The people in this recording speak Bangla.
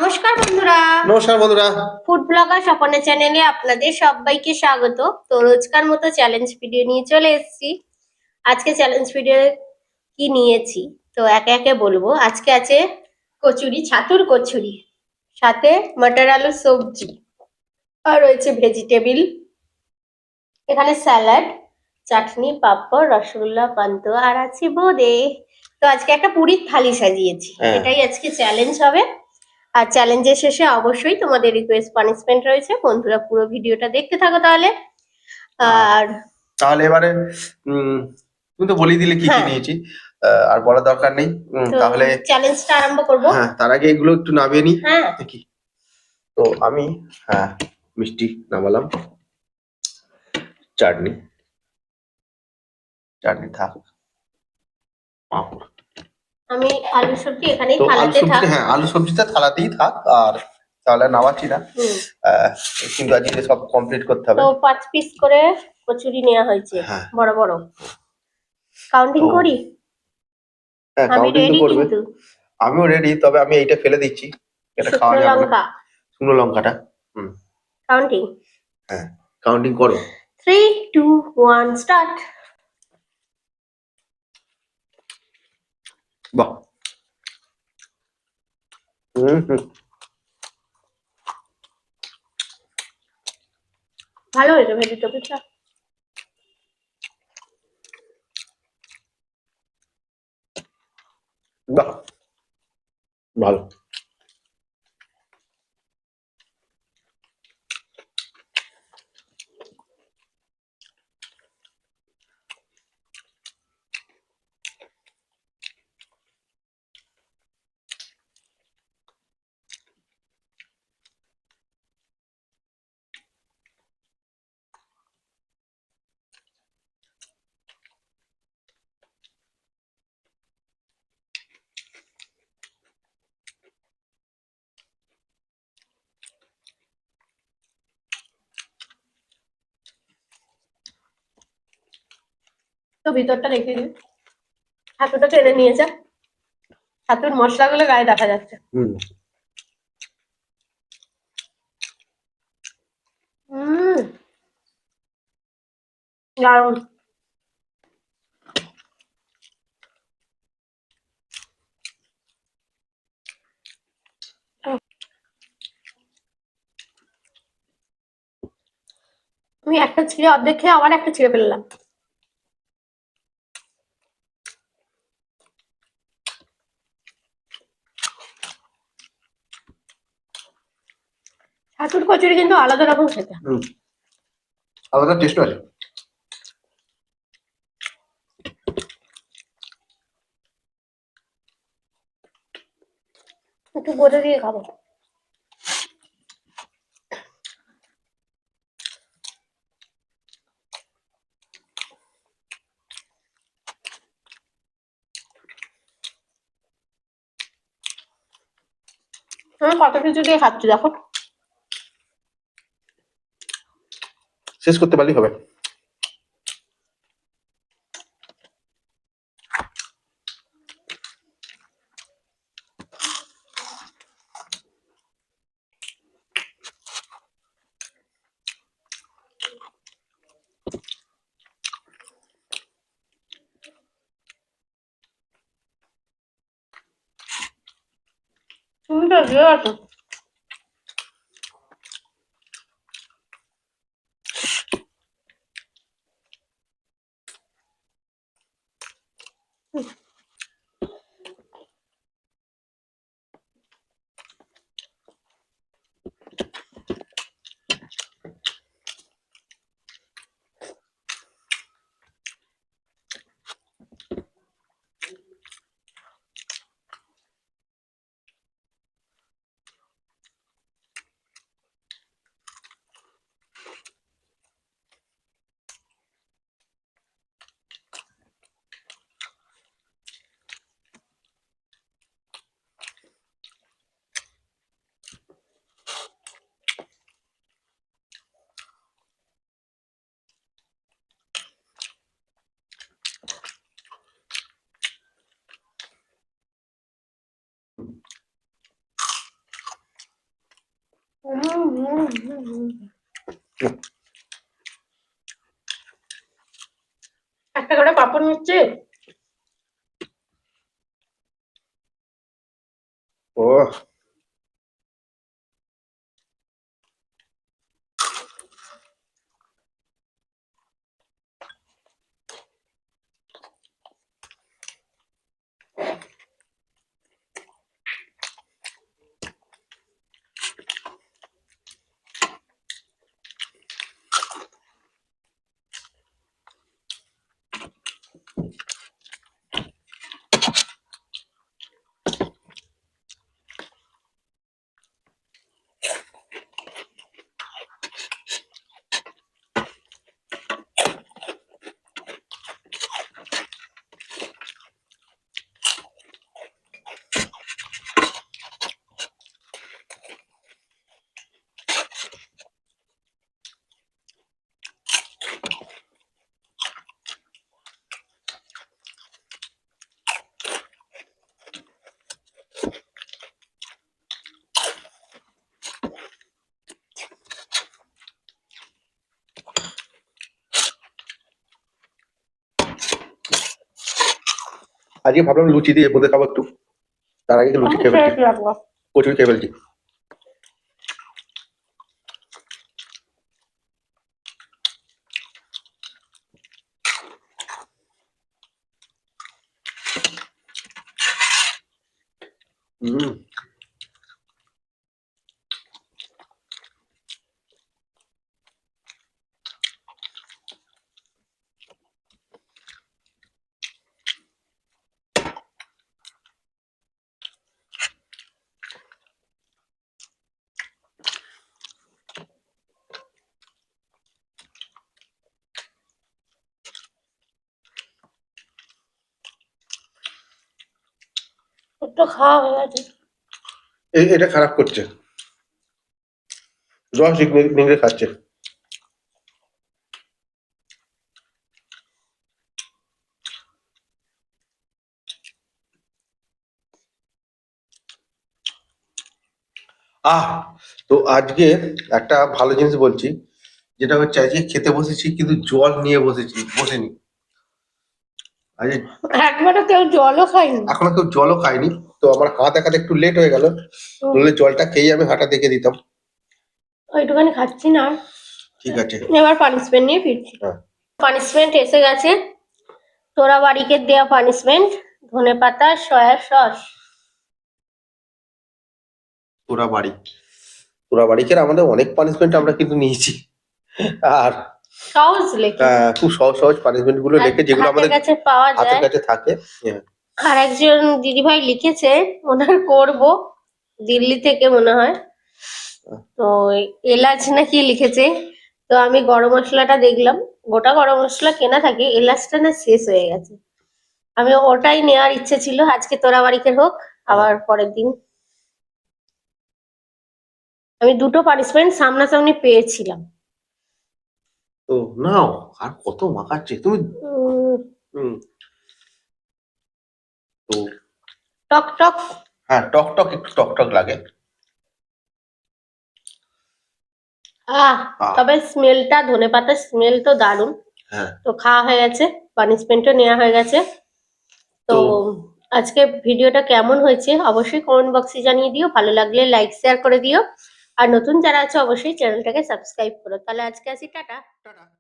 নমস্কার বন্ধুরা। নমস্কার বন্ধুরা, ফুড ব্লগার স্বপনের চ্যানেলে আপনাদের সবাইকে স্বাগত। তো রোজকার মতো চ্যালেঞ্জ ভিডিও নিয়ে চলে এসেছি। আজকে চ্যালেঞ্জ ভিডিও কি নিয়েছি তো একে একে বলবো। আজকে আছে কচুরি, ছাতুর কচুরি, সাথে মটর আলু সবজি, আর রয়েছে ভেজিটেবিল, এখানে স্যালাড, চাটনি, পাঁপড়, রসগোল্লা, পান্তুয়া, আর আছে বোঁদে। তো আজকে একটা পুরীর থালি সাজিয়েছি, এটাই আজকে চ্যালেঞ্জ হবে। আর চ্যালেঞ্জের শেষে অবশ্যই তোমাদের রিকোয়েস্ট পানিশমেন্ট রয়েছে। বন্ধুরা পুরো ভিডিওটা দেখতে থাকো তাহলে। আর তাহলে এবারে তুমি তো বলেই দিলে কি কি হ্যাঁ, নিয়েছি, আর বলার দরকার নেই। তাহলে চ্যালেঞ্জটা আরম্ভ করব। হ্যাঁ, তার আগে এগুলো একটু নামিয়ে নি। হ্যাঁ, কি তো আমি মিষ্টি নামালাম, চাটনি চাটনি থাক, পাঁপড়। আমি আলু সবজি এখানেই তো আলু থালাতে থাক। সবজি, হ্যাঁ আলু সবজিটা থালাতেই থাক, আর তাহলে নামাচ্ছি না। কিন্তু আজকে সব কমপ্লিট করতে হবে। তো 5 পিস করে কচুরি নেওয়া হয়েছে, হ্যাঁ, বড় বড়। কাউন্টিং তো করি? হ্যাঁ, আমি কাউন্টিং তো রেডি করবে। কিন্তু। আমিও রেডি, তবে আমি এইটা ফেলে দিচ্ছি, এটা খাওয়া শুকনো যাবে না। লঙ্কা, শুকনো লঙ্কাটা। কাউন্টিং। হ্যাঁ, কাউন্টিং করো। 3 2 1 স্টার্ট। বাহ, হুম, ভালো হয়েছে ভেজিটেবলটা। বাহ, ভালো। তো ভিতরটা রেখে দিই। ছাতুটা টেনে নিয়েছে, ছাতুর মশলাগুলো গায়ে দেখা যাচ্ছে। দারুণ। আমি একটা ছিঁড়ে অর্ধেক খেয়ে আবার একটা ছিঁড়ে ফেললাম। ছাতুর কচুরি কিন্তু আলাদা রকম খেতে। আলাদা টেস্ট আছে। একটু বোঁদে দিয়ে খাবো। আমি কত কিছু দিয়ে খাচ্ছি দেখো। শেষ করতে পারলেই হবে। তুমি তো দিয়ে আছো। একটা করে পাপড় নিচ্ছে। ও আজকে ভাবলাম লুচি দিয়ে বোঁদে খাবো একটু, তার আগে লুচি খেয়ে ফেলছি, কচুরি খেয়ে ফেলছি। হুম। একটু খাওয়া হয়ে গেছে। এটা খারাপ করছে, রস নিংড়ে খাচ্ছে। আহ তো আজকে একটা ভালো জিনিস বলছি, যেটা হচ্ছে আজকে খেতে বসেছি কিন্তু জল নিয়ে বসেনি। আজকে একবারও কেউ জলও খায়নি। এখনো কেউ জলও খায়নি, তো আমার হাত দেখাতে একটু লেট হয়ে গেল, নইলে জলটা খেয়ে আমি হাঁটা দেখে দিতাম। ওইটুখানি খাচ্ছি না, ঠিক আছে। এবার পানিশমেন্ট নিয়ে ফিরছি। হ্যাঁ, পানিশমেন্ট এসে গেছে, তোরা বাড়িকে দেওয়া পানিশমেন্ট, ধনেপাতা সয়া সস। তোরা বাড়িকে আমাদের অনেক পানিশমেন্ট আমরা কিন্তু নিয়েছি, আর সহজ লেখে, খুব সহজ সহজ পানিশমেন্ট গুলো লেখে, যেগুলো হাতের আমাদের কাছে পাওয়া হাতের যায়। কাছে থাকে। হ্যাঁ। আর একজন দিদিভাই লিখেছে, ওনার করব, দিল্লি থেকে মনে হয়, তো এলাচ নাকি লিখেছে। তো আমি গরম মশলাটা দেখলাম, গোটা গরম মশলা কেনা থাকে, এলাচটা না শেষ হয়ে গেছে। আমি ওটাই নেওয়ার ইচ্ছে ছিল, আজকে তোরা বাড়িতে হোক, আবার পরের দিন। আমি দুটো পানিশমেন্ট সামনাসামনি পেয়েছিলাম। তো নাও, আর কত মাখাচ্ছে তুমি। হুম। তো টক টক। হ্যাঁ, টক টক একটু টক টক লাগে। তবে স্মেলটা, ধনেপাতার স্মেল তো দারুণ। হ্যাঁ। তো খাওয়া হয়ে গেছে, পানিশমেন্টও নেওয়া হয়ে গেছে। তো আজকে ভিডিওটা কেমন হয়েছে অবশ্যই কমেন্ট বক্সে জানিয়ে দিও, ভালো লাগলে লাইক শেয়ার করে দিও, আর নতুন যারা আছে অবশ্যই চ্যানেলটাকে সাবস্ক্রাইব করো। তাহলে আজকে আসি, টাটা।